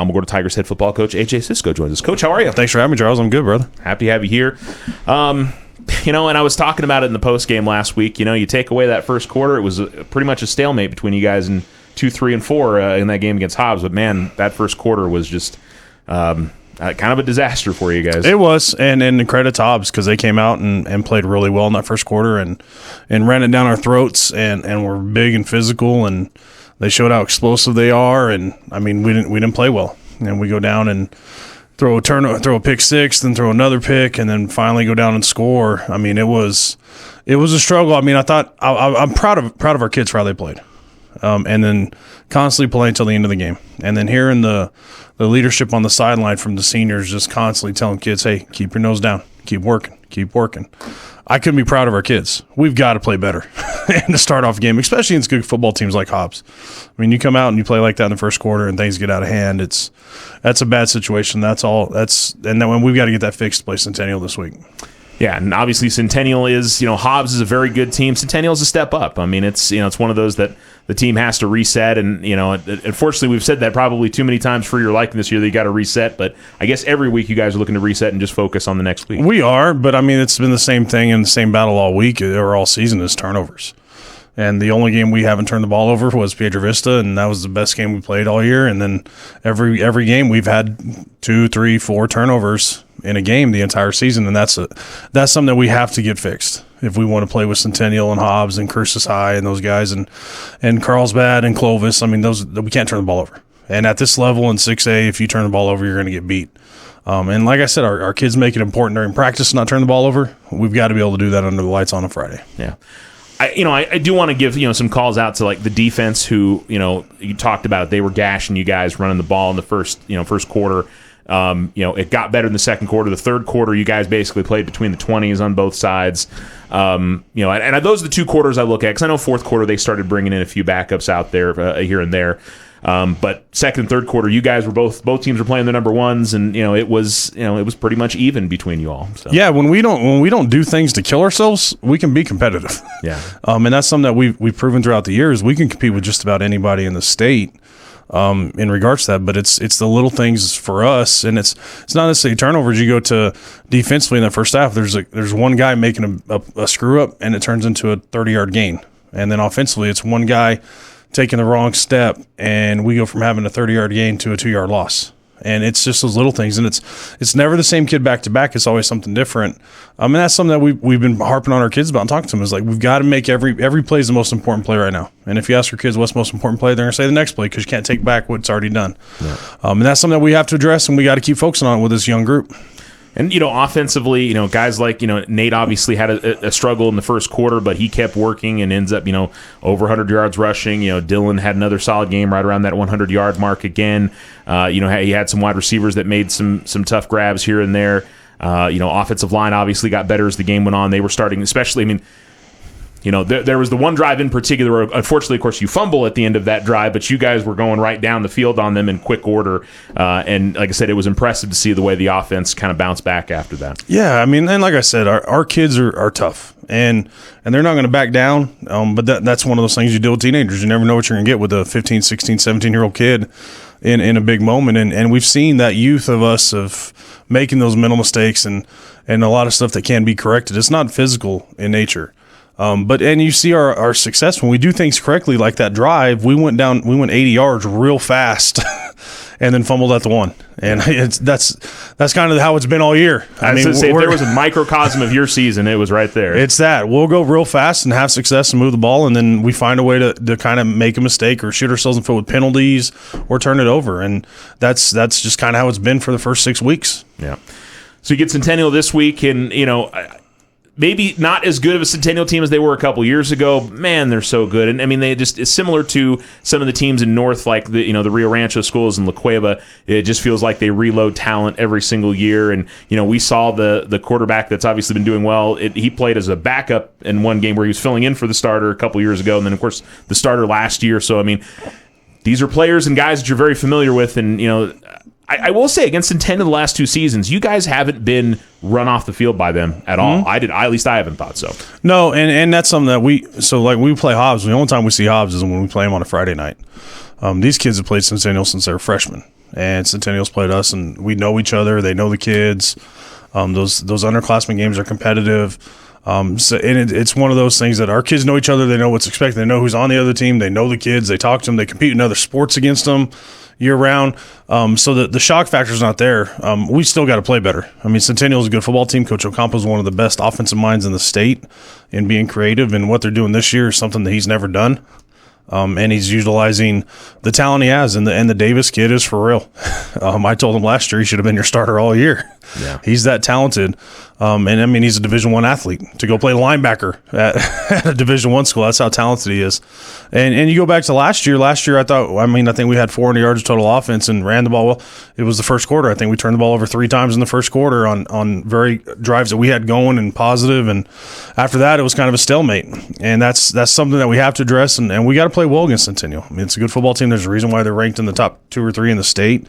Alamogordo Tigers head football coach A.J. CIsco joins us. Coach, how are you? Thanks for having me, Charles. I'm good, brother. Happy to have you here. And I was talking about it in the post game last week. You take away that first quarter, it was pretty much a stalemate between you guys in 2, 3, and 4 in that game against Hobbs. But man, that first quarter was just kind of a disaster for you guys. It was, and credit to Hobbs because they came out and played really well in that first quarter and ran it down our throats and were big and physical, and they showed how explosive they are. And I mean, we didn't play well, and we go down and throw a pick six, then throw another pick, and then finally go down and score. I mean, it was a struggle. I mean, I'm proud of our kids for how they played, and then constantly playing until the end of the game, and then hearing the leadership on the sideline from the seniors just constantly telling kids, "Hey, keep your nose down, keep working." I couldn't be proud of our kids. We've got to play better and to start off a game, especially against good football teams like Hobbs. I mean, you come out and you play like that in the first quarter and things get out of hand. That's a bad situation. That's all. And then when we've got to get that fixed to play Centennial this week. Yeah, and obviously Centennial is, Hobbs is a very good team. Centennial is a step up. I mean, it's one of those that the team has to reset, and unfortunately we've said that probably too many times for your liking this year that you got to reset. But I guess every week you guys are looking to reset and just focus on the next week. We are, but I mean it's been the same thing and the same battle all week or all season is turnovers. And the only game we haven't turned the ball over was Piedra Vista, and that was the best game we played all year. And then every game we've had 2, 3, 4 turnovers in a game the entire season, and that's something that we have to get fixed if we want to play with Centennial and Hobbs and Cruces High and those guys and Carlsbad and Clovis. I mean, we can't turn the ball over. And at this level in 6A, if you turn the ball over, you're going to get beat. And like I said, our kids make it important during practice to not turn the ball over. We've got to be able to do that under the lights on a Friday. Yeah. I do want to give some calls out to like the defense who you talked about it. They were gashing you guys running the ball in the first quarter. It got better in the second quarter. The third quarter, you guys basically played between the 20s on both sides. And those are the 2 quarters I look at because I know fourth quarter they started bringing in a few backups out there here and there. But second and third quarter, you guys were both teams were playing their number ones, and it was pretty much even between you all. So. Yeah, when we don't do things to kill ourselves, we can be competitive. Yeah, and that's something that we've proven throughout the years. We can compete with just about anybody in the state. In regards to that, but it's the little things for us, and it's not necessarily turnovers. You go to defensively in the first half, there's one guy making a screw up, and it turns into a 30-yard gain, and then offensively, it's one guy taking the wrong step, and we go from having a 30-yard gain to a 2-yard loss. And it's just those little things, and it's never the same kid back to back. It's always something different. And that's something that we've been harping on our kids about and talking to them is like we've got to make every play is the most important play right now. And if you ask your kids what's the most important play, they're going to say the next play because you can't take back what's already done. Yeah. And that's something that we have to address, and we got to keep focusing on it with this young group. And, offensively, guys like, Nate obviously had a struggle in the first quarter, but he kept working and ends up, over 100 yards rushing. Dylan had another solid game right around that 100-yard mark again. He had some wide receivers that made some tough grabs here and there. Offensive line obviously got better as the game went on. They were starting, especially, there was the one drive in particular where, unfortunately, of course, you fumble at the end of that drive, but you guys were going right down the field on them in quick order. And like I said, it was impressive to see the way the offense kind of bounced back after that. Yeah, I mean, and like I said, our kids are tough, and they're not going to back down. But that's one of those things you deal with teenagers. You never know what you're going to get with a 15, 16, 17-year-old kid in a big moment. And we've seen that youth of us of making those mental mistakes and a lot of stuff that can be corrected. It's not physical in nature. But you see our success when we do things correctly, like that drive. We went 80 yards real fast, and then fumbled at the 1. And that's kind of how it's been all year. I mean, if there was a microcosm of your season, it was right there. It's that we'll go real fast and have success and move the ball, and then we find a way to kind of make a mistake or shoot ourselves in the foot with penalties or turn it over, and that's just kind of how it's been for the first 6 weeks. Yeah. So you get Centennial this week, and maybe not as good of a Centennial team as they were a couple years ago. Man, they're so good. And I mean, it's similar to some of the teams in North, like the Rio Rancho schools and La Cueva. It just feels like they reload talent every single year. And we saw the quarterback that's obviously been doing well. He played as a backup in one game where he was filling in for the starter a couple years ago, and then of course the starter last year. So I mean, these are players and guys that you're very familiar with, and I will say against Centennial the last 2 seasons, you guys haven't been run off the field by them at all. At least I haven't thought so. No, and that's something that we play Hobbs. The only time we see Hobbs is when we play them on a Friday night. These kids have played Centennial since they were freshmen. and Centennial's played us, and we know each other. They know the kids. Those underclassmen games are competitive. It's one of those things that our kids know each other. They know what's expected. They know who's on the other team. They know the kids. They talk to them. They compete in other sports against them year round. So the shock factor is not there. We still got to play better. I mean, Centennial is a good football team. Coach Ocampo is one of the best offensive minds in the state in being creative. And what they're doing this year is something that he's never done. And he's utilizing the talent he has, and the Davis kid is for real. I told him last year he should have been your starter all year. Yeah, he's that talented, and I mean he's a Division I athlete to go play linebacker at a Division I school. That's how talented he is. And you go back to last year. Last year I think we had 400 yards of total offense and ran the ball well. It was the first quarter. I think we turned the ball over 3 times in the first quarter on very drives that we had going and positive. And after that it was kind of a stalemate. And that's something that we have to address. And we got to play well against Centennial. I mean, it's a good football team. There's a reason why they're ranked in the top 2 or 3 in the state.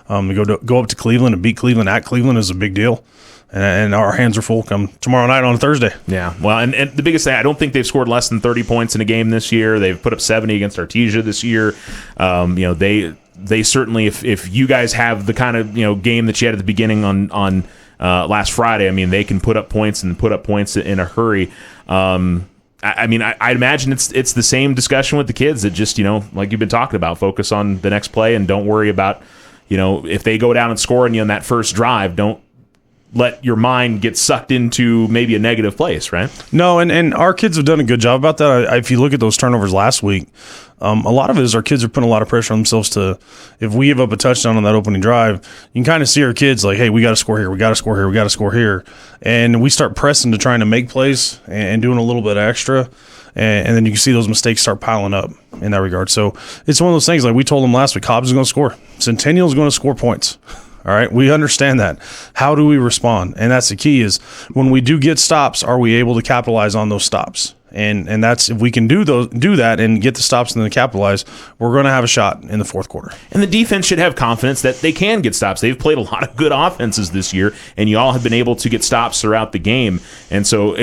To go up to Cleveland and beat Cleveland at Cleveland is a big deal. And our hands are full come tomorrow night on Thursday. Yeah, well, and the biggest thing, I don't think they've scored less than 30 points in a game this year. They've put up 70 against Artesia this year. They certainly, if you guys have the kind of game that you had at the beginning on last Friday, I mean, they can put up points and put up points in a hurry. I mean, I imagine it's the same discussion with the kids that just like you've been talking about, focus on the next play and don't worry about if they go down and score on you on that first drive, don't let your mind get sucked into maybe a negative place, right? No, and our kids have done a good job about that. If you look at those turnovers last week, a lot of it is our kids are putting a lot of pressure on themselves to, if we give up a touchdown on that opening drive, you can kind of see our kids like, hey, we got to score here, we got to score here, we got to score here. And we start pressing to trying to make plays and doing a little bit extra. And then you can see those mistakes start piling up in that regard. So it's one of those things, like we told them last week, Hobbs is going to score. Centennial is going to score points. All right, we understand that. How do we respond? And that's the key is when we do get stops, are we able to capitalize on those stops? And that's, if we can do that and get the stops and then capitalize, we're going to have a shot in the fourth quarter. And the defense should have confidence that they can get stops. They've played a lot of good offenses this year, and you all have been able to get stops throughout the game. And so,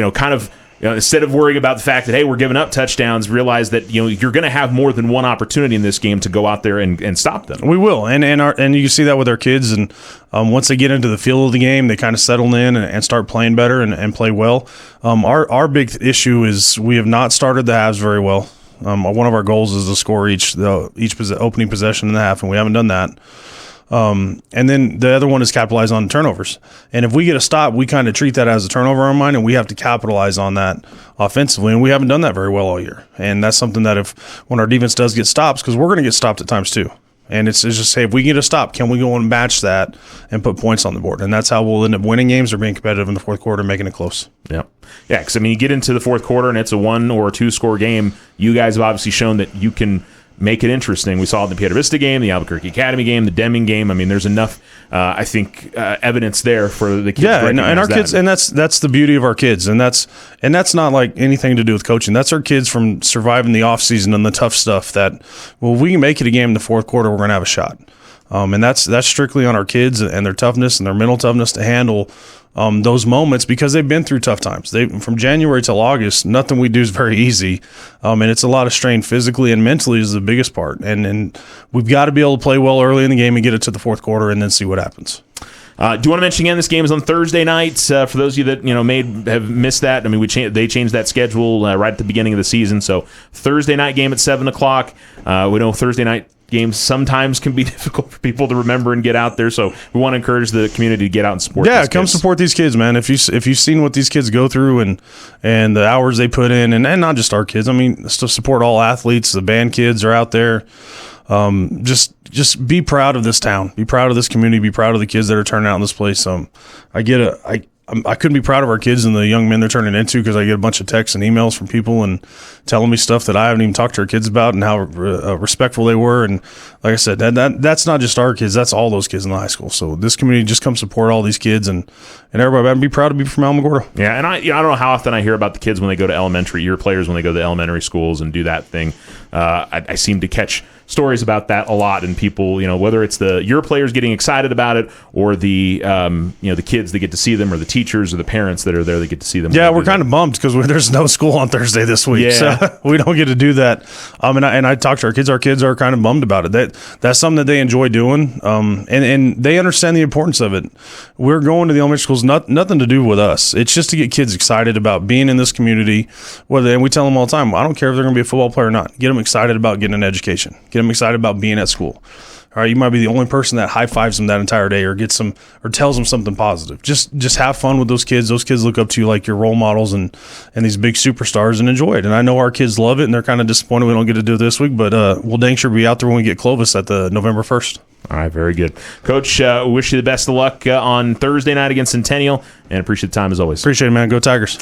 instead of worrying about the fact that, hey, we're giving up touchdowns, realize that you're going to have more than one opportunity in this game to go out there and stop them. We will, and you can see that with our kids. And once they get into the feel of the game, they kind of settle in and start playing better and play well. Our big issue is we have not started the halves very well. One of our goals is to score each opening possession in the half, and we haven't done that. And then the other one is capitalize on turnovers. And if we get a stop, we kind of treat that as a turnover on mine, and we have to capitalize on that offensively. And we haven't done that very well all year. And that's something that when our defense does get stops, because we're going to get stopped at times too. And it's just, hey, if we get a stop, can we go and match that and put points on the board? And that's how we'll end up winning games or being competitive in the fourth quarter, making it close. Yeah, because you get into the fourth quarter and it's a 1 or 2 score game. You guys have obviously shown that you can make it interesting. We saw it in the Piedra Vista game, the Albuquerque Academy game, the Deming game. I mean, there's enough, evidence there for the kids. Yeah, and our kids, and that's the beauty of our kids, and that's not like anything to do with coaching. That's our kids from surviving the off season and the tough stuff. That if we can make it a game in the fourth quarter, we're going to have a shot. And that's strictly on our kids and their toughness and their mental toughness to handle those moments, because they've been through tough times. From January till August, nothing we do is very easy, and it's a lot of strain physically and mentally is the biggest part. And we've got to be able to play well early in the game and get it to the fourth quarter and then see what happens. Do you want to mention again, this game is on Thursday nights? For those of you that may have missed that, I mean, they changed that schedule right at the beginning of the season. So Thursday night game at 7:00. We know Thursday night games sometimes can be difficult for people to remember and get out there, so we want to encourage the community to get out and support. Yeah, come support these kids, man. If you've seen what these kids go through and the hours they put in, and not just our kids. I mean, to support all athletes. The band kids are out there. Just be proud of this town. Be proud of this community. Be proud of the kids that are turning out in this place. I couldn't be proud of our kids and the young men they're turning into, because I get a bunch of texts and emails from people and telling me stuff that I haven't even talked to our kids about, and how respectful they were. And like I said, that's not just our kids. That's all those kids in the high school. So this community, just come support all these kids and everybody. Be proud to be from Alamogordo. Yeah, and I don't know how often I hear about the kids when they go to elementary, your players when they go to elementary schools and do that thing. I seem to catch stories about that a lot, and people, whether it's your players getting excited about it, or the the kids that get to see them, or the teachers or the parents that are there that get to see them. Yeah, we're kind of bummed because there's no school on Thursday this week, so we don't get to do that. And I talked to our kids. Our kids are kind of bummed about it. That's something that they enjoy doing, and they understand the importance of it. We're going to the elementary schools, nothing to do with us. It's just to get kids excited about being in this community. And we tell them all the time, I don't care if they're going to be a football player or not. Get them excited about getting an education. Get them excited about being at school. All right, you might be the only person that high fives them that entire day, or tells them something positive. Just have fun with those kids. Those kids look up to you like your role models and these big superstars, and enjoy it. And I know our kids love it, and they're kind of disappointed we don't get to do it this week, but we'll dang sure be out there when we get Clovis at the November 1st. All right, very good. Coach, wish you the best of luck on Thursday night against Centennial, and appreciate the time as always. Appreciate it, man. Go Tigers.